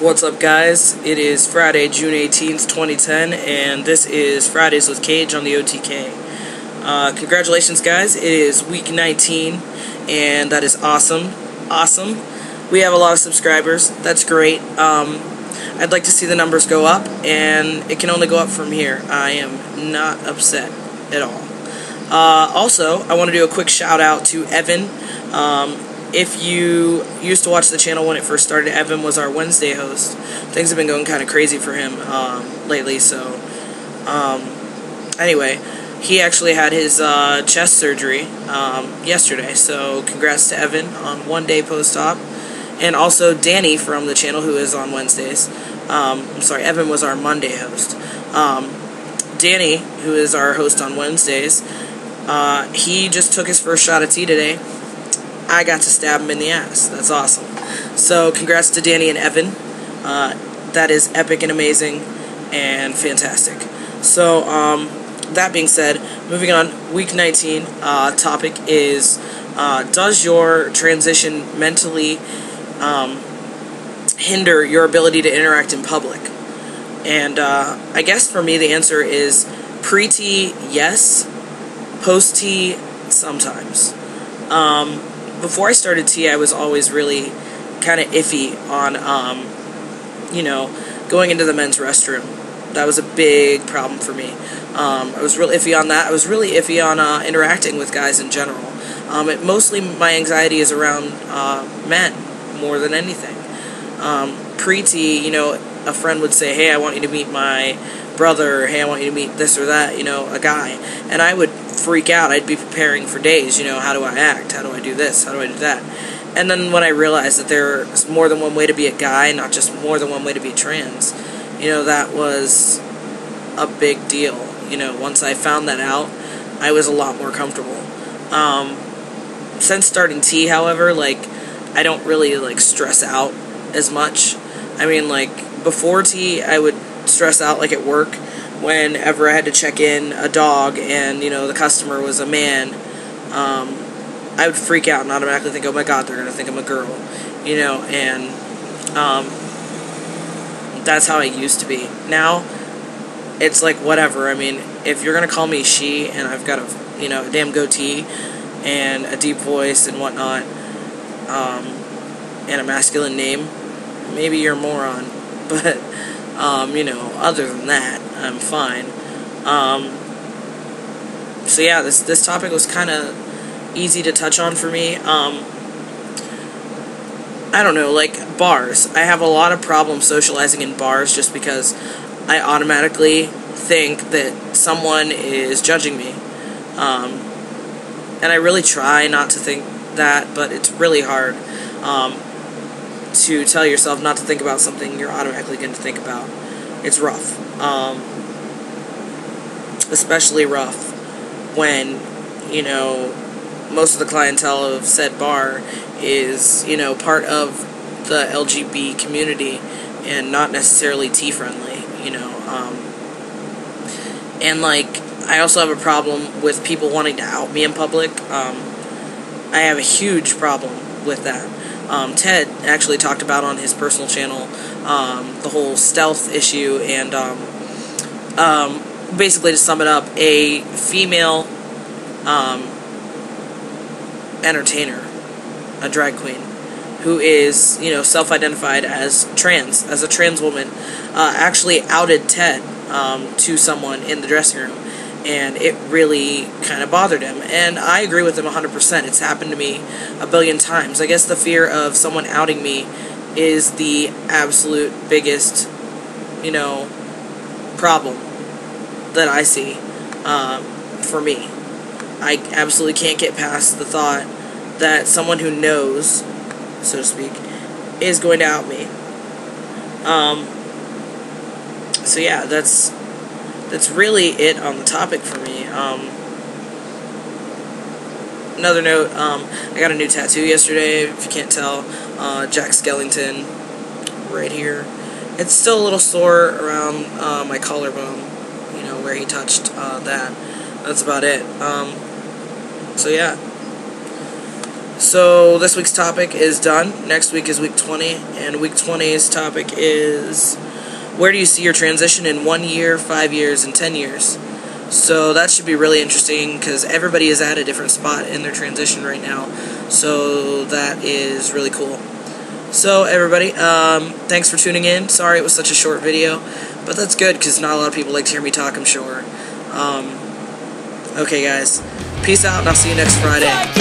What's up, guys? It is Friday, June 18th, 2010, and this is Fridays with Kage on the OTK. Congratulations, guys. It is week 19, and that is awesome. Awesome. We have a lot of subscribers. That's great. I'd like to see the numbers go up, and it can only go up from here. I am not upset at all. Also, I want to do a quick shout out to Evan. If you used to watch the channel when it first started, Evan was our Wednesday host. Things have been going kind of crazy for him lately, so anyway, he actually had his chest surgery yesterday, so congrats to Evan on one-day post-op. And also Danny from the channel, who is on Wednesdays. I'm sorry, Evan was our Monday host. Danny, who is our host on Wednesdays, he just took his first shot of tea today. I got to stab him in the ass. That's awesome. So congrats to Danny and Evan. That is epic and amazing and fantastic. So that being said, moving on, week 19 topic is does your transition mentally hinder your ability to interact in public? And I guess for me the answer is pre-T, yes. Post-T, sometimes. Before I started T, I was always really kind of iffy on, going into the men's restroom. That was a big problem for me. I was real iffy on that. I was really iffy on interacting with guys in general. Mostly my anxiety is around men more than anything. Pre-T, a friend would say, hey, I want you to meet my brother, or, hey, I want you to meet this or that, a guy. And I would freak out. I'd be preparing for days, how do I act? How do I do this? How do I do that? And then when I realized that there's more than one way to be a guy, not just more than one way to be trans, that was a big deal. Once I found that out, I was a lot more comfortable. Since starting T, however, I don't really, stress out as much. I mean, before T, I would stress out, at work, whenever I had to check in a dog and, the customer was a man, I would freak out and automatically think, oh my god, they're going to think I'm a girl, and that's how I used to be. Now, it's whatever. I mean, if you're going to call me she and I've got a damn goatee and a deep voice and whatnot, and a masculine name, maybe you're a moron, but other than that, I'm fine. So yeah, this topic was kind of easy to touch on for me. I don't know, bars. I have a lot of problems socializing in bars just because I automatically think that someone is judging me. And I really try not to think that, but it's really hard to tell yourself not to think about something you're automatically going to think about. It's rough. Especially rough when, most of the clientele of said bar is, part of the LGBT community and not necessarily T-friendly, And, I also have a problem with people wanting to out me in public. I have a huge problem with that. Ted actually talked about on his personal channel the whole stealth issue, and basically, to sum it up, a female entertainer, a drag queen, who is, self-identified as trans, as a trans woman, actually outed Ted to someone in the dressing room, and it really kind of bothered him. And I agree with him 100%. It's happened to me a billion times. I guess the fear of someone outing me is the absolute biggest, problem that I see for me. I absolutely can't get past the thought that someone who knows, so to speak, is going to out me. So yeah, that's really it on the topic for me. Another note, I got a new tattoo yesterday, if you can't tell, Jack Skellington, right here. It's still a little sore around my collarbone, where he touched that. That's about it. So yeah. So this week's topic is done. Next week is week 20, and week 20's topic is where do you see your transition in 1 year, 5 years, and 10 years? So that should be really interesting because everybody is at a different spot in their transition right now. So that is really cool. So everybody, thanks for tuning in. Sorry it was such a short video, but that's good because not a lot of people like to hear me talk, I'm sure. Okay guys, peace out and I'll see you next Friday.